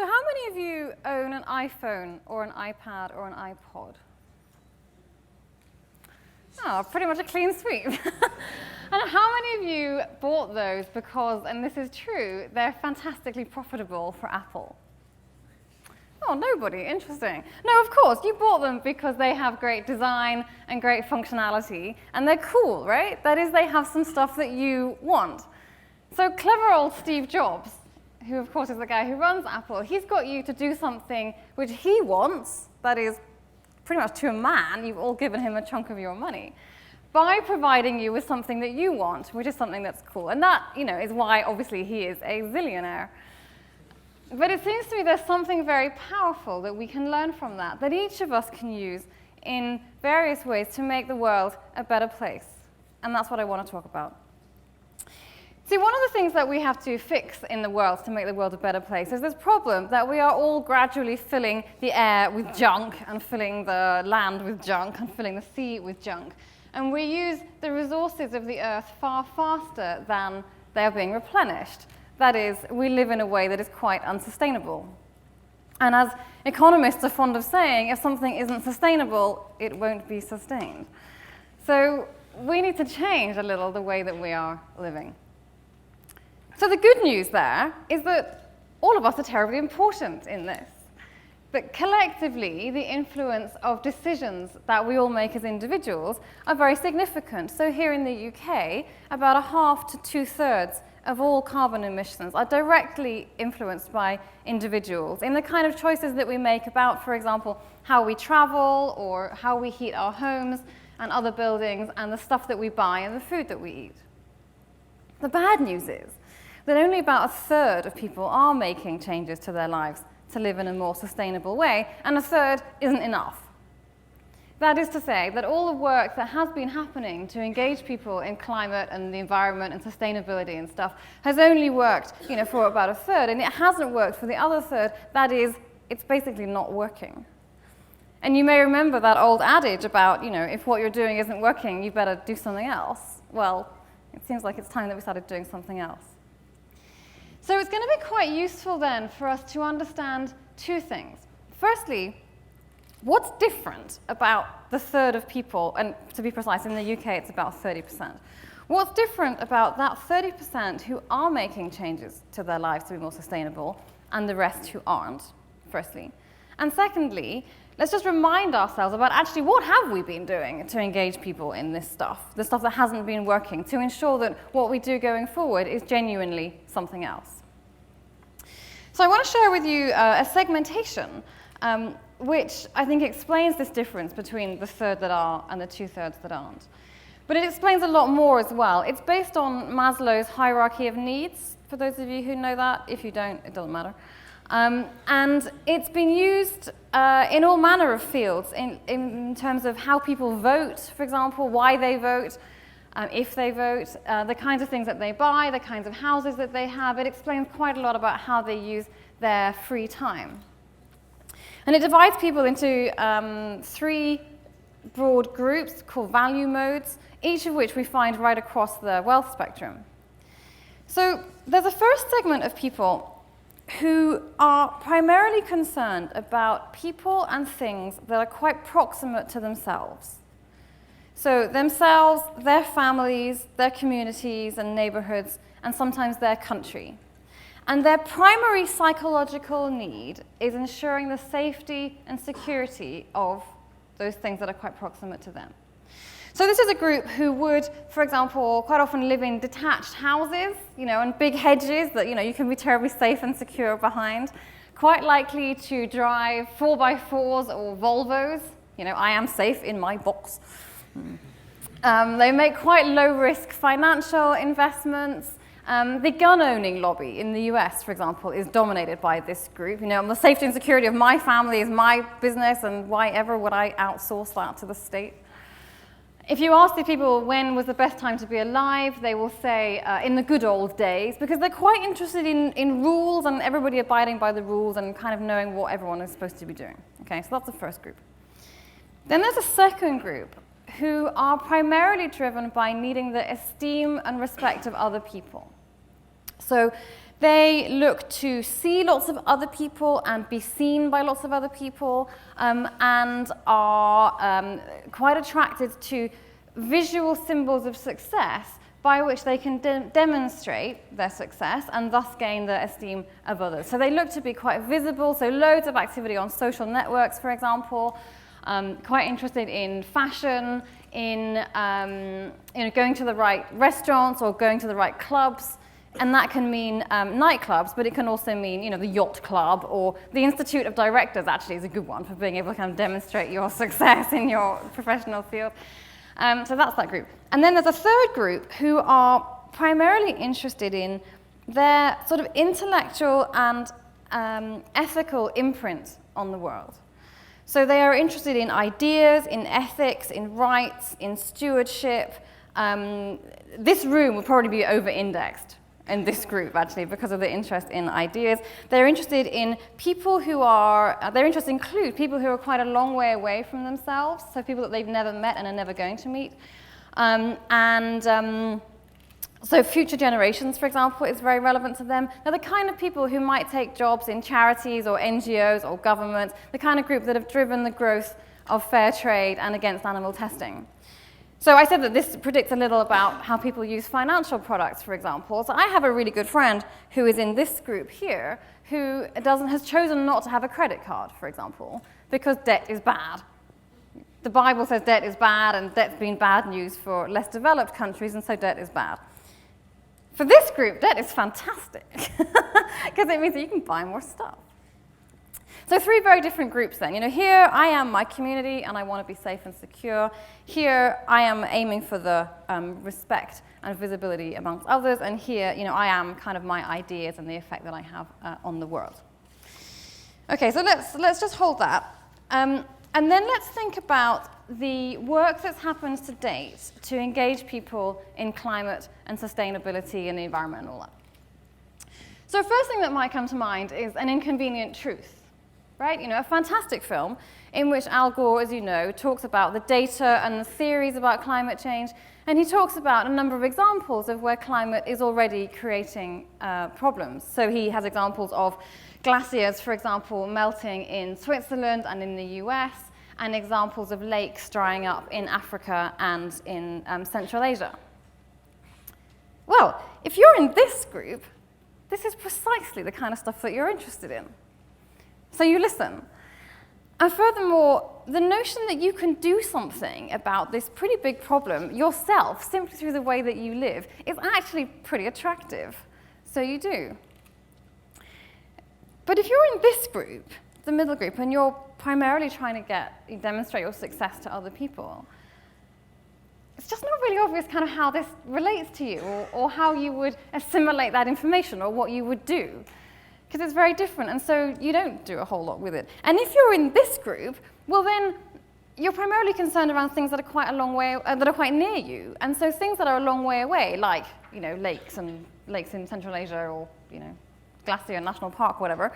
So how many of you own an iPhone or an iPad or an iPod? Oh, pretty much a clean sweep. And how many of you bought those because, and this is true, they're fantastically profitable for Apple? Oh, nobody. Interesting. No, of course, you bought them because they have great design and great functionality, and they're cool, right? That is, they have some stuff that you want. So clever old Steve Jobs, who of course is the guy who runs Apple, he's got you to do something which he wants, that is pretty much to a man, you've all given him a chunk of your money, by providing you with something that you want, which is something that's cool. And that, is why obviously he is a zillionaire. But it seems to me there's something very powerful that we can learn from that each of us can use in various ways to make the world a better place. And that's what I want to talk about. See, one of the things that we have to fix in the world to make the world a better place is this problem that we are all gradually filling the air with junk and filling the land with junk and filling the sea with junk. And we use the resources of the earth far faster than they are being replenished. That is, we live in a way that is quite unsustainable. And as economists are fond of saying, if something isn't sustainable, it won't be sustained. So we need to change a little the way that we are living. So the good news there is that all of us are terribly important in this. That collectively, the influence of decisions that we all make as individuals are very significant. So here in the UK, about 1/2 to 2/3 of all carbon emissions are directly influenced by individuals in the kind of choices that we make about, for example, how we travel or how we heat our homes and other buildings and the stuff that we buy and the food that we eat. The bad news is that only about 1/3 of people are making changes to their lives to live in a more sustainable way, and 1/3 isn't enough. That is to say that all the work that has been happening to engage people in climate and the environment and sustainability and stuff has only worked, for about 1/3, and it hasn't worked for the other 1/3. That is, it's basically not working. And you may remember that old adage about, if what you're doing isn't working, you better do something else. Well, it seems like it's time that we started doing something else. So it's going to be quite useful then for us to understand two things. Firstly, what's different about the 1/3 of people, and to be precise, in the UK it's about 30%. What's different about that 30% who are making changes to their lives to be more sustainable and the rest who aren't, firstly? And secondly, let's just remind ourselves about actually what have we been doing to engage people in this stuff, the stuff that hasn't been working, to ensure that what we do going forward is genuinely something else. So I want to share with you a segmentation which I think explains this difference between the 1/3 that are and the 2/3 that aren't. But it explains a lot more as well. It's based on Maslow's hierarchy of needs, for those of you who know that. If you don't, it doesn't matter. And it's been used in all manner of fields in terms of how people vote, for example, why they vote, if they vote, the kinds of things that they buy, the kinds of houses that they have. It explains quite a lot about how they use their free time. And it divides people into 3 broad groups called value modes, each of which we find right across the wealth spectrum. So there's a first segment of people who are primarily concerned about people and things that are quite proximate to themselves. So themselves, their families, their communities and neighborhoods, and sometimes their country. And their primary psychological need is ensuring the safety and security of those things that are quite proximate to them. So this is a group who would, for example, quite often live in detached houses, and big hedges that, you can be terribly safe and secure behind. Quite likely to drive 4x4s or Volvos. I am safe in my box. They make quite low-risk financial investments. The gun-owning lobby in the US, for example, is dominated by this group. The safety and security of my family is my business, and why ever would I outsource that to the state? If you ask the people when was the best time to be alive, they will say in the good old days, because they're quite interested in rules and everybody abiding by the rules and kind of knowing what everyone is supposed to be doing. Okay, so that's the first group. Then there's a second group who are primarily driven by needing the esteem and respect of other people. So They look to see lots of other people and be seen by lots of other people, and are quite attracted to visual symbols of success by which they can demonstrate their success and thus gain the esteem of others. So they look to be quite visible, so loads of activity on social networks, for example, quite interested in fashion, in going to the right restaurants or going to the right clubs. And that can mean nightclubs, but it can also mean, the yacht club, or the Institute of Directors actually is a good one for being able to kind of demonstrate your success in your professional field. So that's that group. And then there's a third group who are primarily interested in their sort of intellectual and ethical imprint on the world. So they are interested in ideas, in ethics, in rights, in stewardship. This room will probably be over-indexed in this group, actually, because of the interest in ideas. They're interested in people who are, their interests include people who are quite a long way away from themselves, so people that they've never met and are never going to meet. So future generations, for example, is very relevant to them. They're the kind of people who might take jobs in charities or NGOs or government, the kind of group that have driven the growth of fair trade and against animal testing. So I said that this predicts a little about how people use financial products, for example. So I have a really good friend who is in this group here who has chosen not to have a credit card, for example, because debt is bad. The Bible says debt is bad, and debt's been bad news for less developed countries, and so debt is bad. For this group, debt is fantastic, because it means that you can buy more stuff. So three very different groups then. Here I am my community and I want to be safe and secure. Here I am aiming for the respect and visibility amongst others. And here, I am kind of my ideas and the effect that I have on the world. Okay, so let's just hold that. And then let's think about the work that's happened to date to engage people in climate and sustainability and the environment and all that. So first thing that might come to mind is An Inconvenient Truth. Right? A fantastic film in which Al Gore, as you know, talks about the data and the theories about climate change, and he talks about a number of examples of where climate is already creating problems. So he has examples of glaciers, for example, melting in Switzerland and in the US, and examples of lakes drying up in Africa and in Central Asia. Well, if you're in this group, this is precisely the kind of stuff that you're interested in. So you listen. And furthermore, the notion that you can do something about this pretty big problem yourself, simply through the way that you live, is actually pretty attractive. So you do. But if you're in this group, the middle group, and you're primarily trying to demonstrate your success to other people, it's just not really obvious kind of how this relates to you, or how you would assimilate that information, or what you would do. Because it's very different, and so you don't do a whole lot with it. And if you're in this group, well then, you're primarily concerned around things that are quite a long way, that are quite near you. And so things that are a long way away, like lakes in Central Asia, or Glacier National Park, whatever,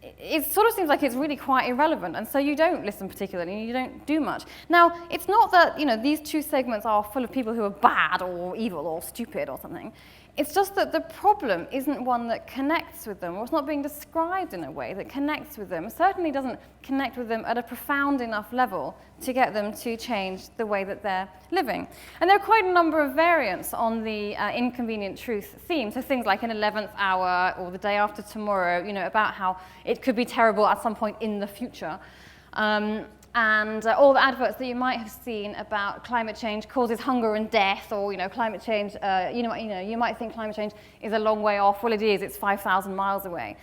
it sort of seems like it's really quite irrelevant, and so you don't listen particularly, you don't do much. Now, it's not that these two segments are full of people who are bad or evil or stupid or something. It's just that the problem isn't one that connects with them, or it's not being described in a way that connects with them. It certainly doesn't connect with them at a profound enough level to get them to change the way that they're living. And there are quite a number of variants on the Inconvenient Truth theme, so things like an 11th hour or the day after tomorrow, about how it could be terrible at some point in the future. And all the adverts that you might have seen about climate change causes hunger and death, or climate change. You might think climate change is a long way off. Well, it is. It's 5,000 miles away.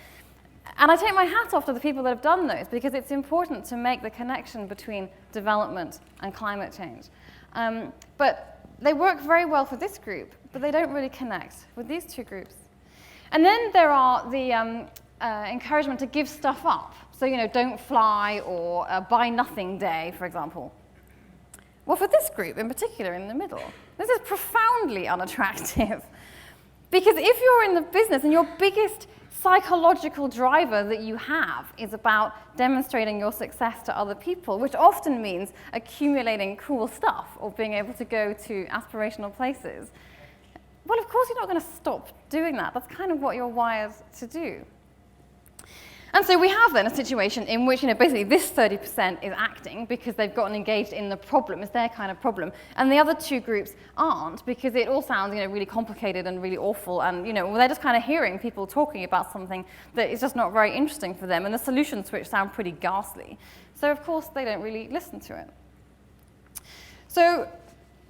And I take my hat off to the people that have done those, because it's important to make the connection between development and climate change. But they work very well for this group, but they don't really connect with these two groups. And then there are the encouragement to give stuff up. So, don't fly, or buy nothing day, for example. Well, for this group in particular, in the middle, this is profoundly unattractive. Because if you're in the business and your biggest psychological driver that you have is about demonstrating your success to other people, which often means accumulating cool stuff or being able to go to aspirational places, Well, of course you're not going to stop doing that. That's kind of what you're wired to do. And so we have then a situation in which, basically this 30% is acting because they've gotten engaged in the problem. It's their kind of problem. And the other two groups aren't, because it all sounds, really complicated and really awful. And, they're just kind of hearing people talking about something that is just not very interesting for them. And the solutions to which sound pretty ghastly. So, of course, they don't really listen to it. So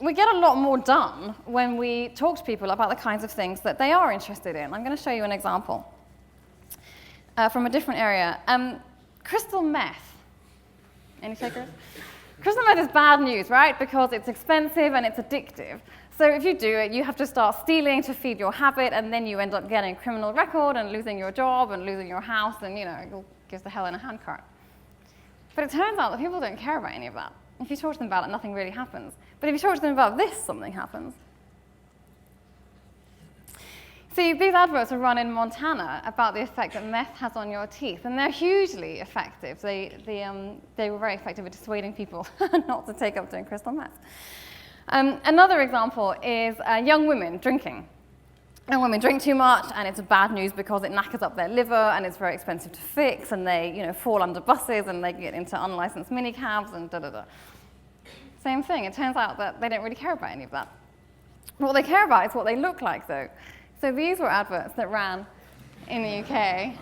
we get a lot more done when we talk to people about the kinds of things that they are interested in. I'm going to show you an example from a different area. Crystal meth. Any takers? Crystal meth is bad news, right? Because it's expensive and it's addictive. So if you do it, you have to start stealing to feed your habit, and then you end up getting a criminal record and losing your job and losing your house, and it all gives the hell in a handcart. But it turns out that people don't care about any of that. If you talk to them about it, nothing really happens. But if you talk to them about this, something happens. See, these adverts are run in Montana about the effect that meth has on your teeth, and they're hugely effective. They were very effective at dissuading people not to take up doing crystal meth. Another example is young women drinking. Young women drink too much, and it's bad news because it knackers up their liver, and it's very expensive to fix, and they fall under buses, and they get into unlicensed minicabs, and da-da-da. Same thing. It turns out that they don't really care about any of that. What they care about is what they look like, though. So these were adverts that ran in the UK.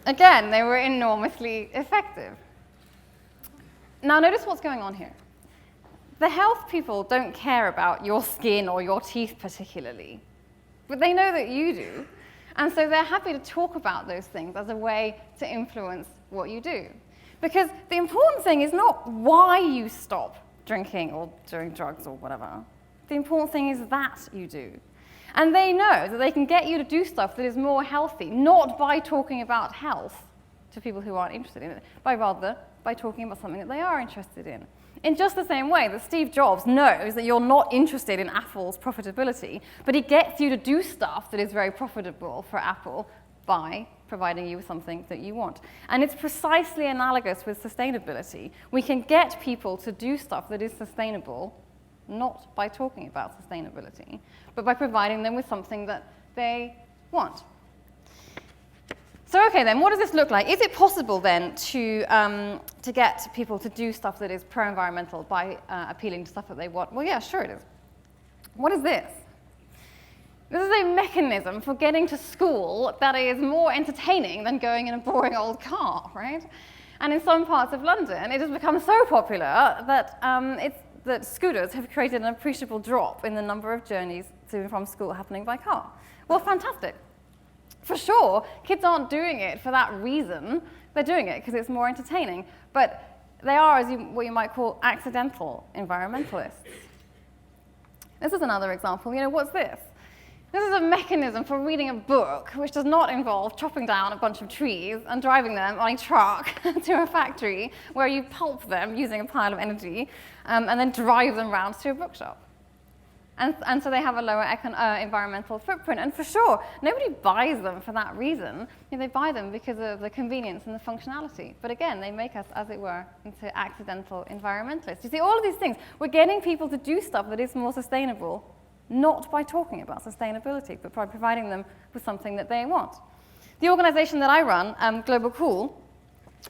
Again, they were enormously effective. Now, notice what's going on here. The health people don't care about your skin or your teeth particularly, but they know that you do, and so they're happy to talk about those things as a way to influence what you do. Because the important thing is not why you stop drinking or doing drugs or whatever. The important thing is that you do. And they know that they can get you to do stuff that is more healthy, not by talking about health to people who aren't interested in it, but rather by talking about something that they are interested in. In just the same way that Steve Jobs knows that you're not interested in Apple's profitability, but he gets you to do stuff that is very profitable for Apple by providing you with something that you want. And it's precisely analogous with sustainability. We can get people to do stuff that is sustainable, not by talking about sustainability, but by providing them with something that they want. So, okay, then, what does this look like? Is it possible, then, to get people to do stuff that is pro-environmental by appealing to stuff that they want? Well, yeah, sure it is. What is this? This is a mechanism for getting to school that is more entertaining than going in a boring old car, right? And in some parts of London, it has become so popular that scooters have created an appreciable drop in the number of journeys to and from school happening by car. Well, fantastic. For sure, kids aren't doing it for that reason. They're doing it because it's more entertaining. But they are, what you might call, accidental environmentalists. This is another example. What's this? This is a mechanism for reading a book which does not involve chopping down a bunch of trees and driving them on a truck to a factory where you pulp them using a pile of energy and then drive them round to a bookshop. And so they have a lower environmental footprint. And for sure, nobody buys them for that reason. They buy them because of the convenience and the functionality. But again, they make us, as it were, into accidental environmentalists. You see, all of these things, we're getting people to do stuff that is more sustainable, not by talking about sustainability, but by providing them with something that they want. The organization that I run, Global Cool,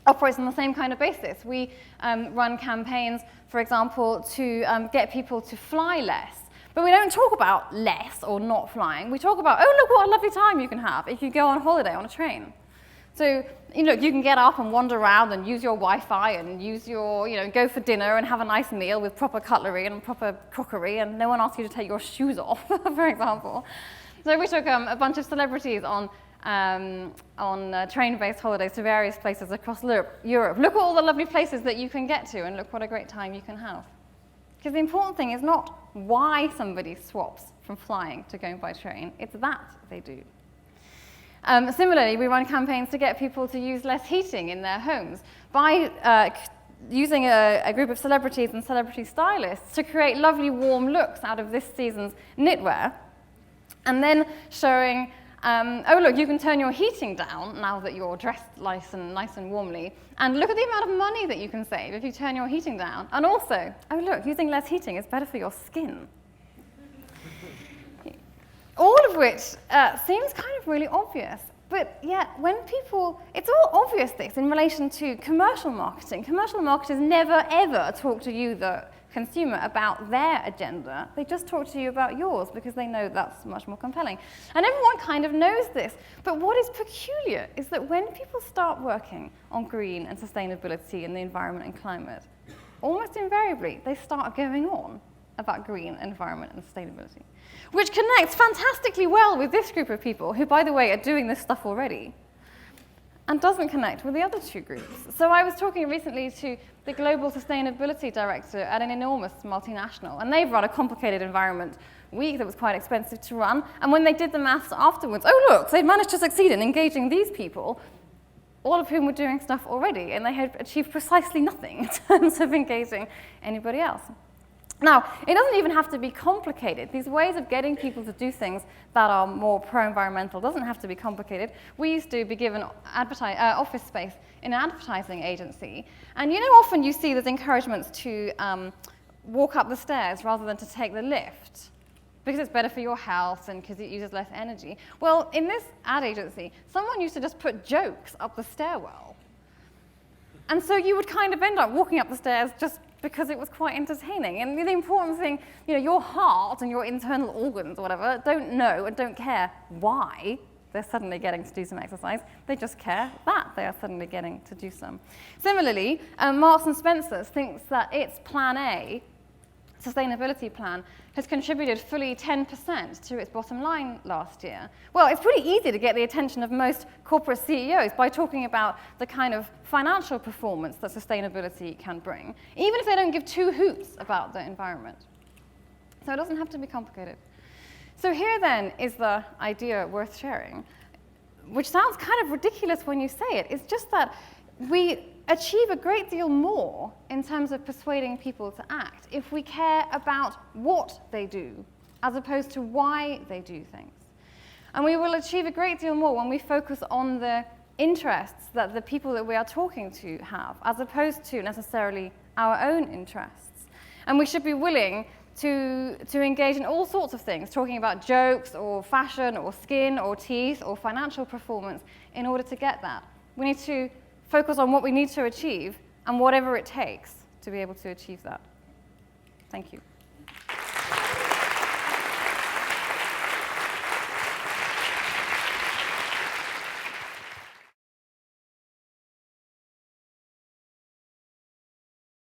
operates on the same kind of basis. We run campaigns, for example, to get people to fly less. But we don't talk about less or not flying. We talk about, oh, look what a lovely time you can have if you go on holiday on a train. So, you can get up and wander around and use your Wi-Fi and use your, go for dinner and have a nice meal with proper cutlery and proper crockery, and no one asks you to take your shoes off, for example. So we took a bunch of celebrities on train-based holidays to various places across Europe. Look at all the lovely places that you can get to, and look what a great time you can have. Because the important thing is not why somebody swaps from flying to going by train, it's that they do. Similarly, we run campaigns to get people to use less heating in their homes by using a group of celebrities and celebrity stylists to create lovely warm looks out of this season's knitwear, and then showing Oh, look, you can turn your heating down now that you're dressed nice and warmly. And look at the amount of money that you can save if you turn your heating down. And also, oh, look, using less heating is better for your skin. All of which seems kind of really obvious. But yet, when people, it's all obvious this in relation to commercial marketing. Commercial marketers never, ever talk to you, the consumer, about their agenda. They just talk to you about yours because they know that's much more compelling. And everyone kind of knows this. But what is peculiar is that when people start working on green and sustainability and the environment and climate, almost invariably, they start going on about green, environment, and sustainability, which connects fantastically well with this group of people who, by the way, are doing this stuff already, and doesn't connect with the other two groups. So I was talking recently to the Global Sustainability Director at an enormous multinational, and they've run a complicated environment week that was quite expensive to run, and when they did the maths afterwards, oh look, they'd managed to succeed in engaging these people, all of whom were doing stuff already, and they had achieved precisely nothing in terms of engaging anybody else. Now, it doesn't even have to be complicated. These ways of getting people to do things that are more pro-environmental doesn't have to be complicated. We used to be given office space in an advertising agency. And you know, often you see there's encouragements to walk up the stairs rather than to take the lift because it's better for your health and because it uses less energy. Well, in this ad agency, someone used to just put jokes up the stairwell. And so you would kind of end up walking up the stairs just because it was quite entertaining. And the important thing, you know, your heart and your internal organs or whatever don't know and don't care why they're suddenly getting to do some exercise. They just care that they are suddenly getting to do some. Similarly, Marks and Spencer's thinks that its Plan A, sustainability plan, has contributed fully 10% to its bottom line last year. Well, it's pretty easy to get the attention of most corporate CEOs by talking about the kind of financial performance that sustainability can bring, even if they don't give two hoots about the environment. So it doesn't have to be complicated. So here then is the idea worth sharing, which sounds kind of ridiculous when you say it. It's just that we achieve a great deal more in terms of persuading people to act if we care about what they do as opposed to why they do things. And we will achieve a great deal more when we focus on the interests that the people that we are talking to have as opposed to necessarily our own interests. And we should be willing to engage in all sorts of things, talking about jokes or fashion or skin or teeth or financial performance in order to get that. We need to focus on what we need to achieve and whatever it takes to be able to achieve that. Thank you.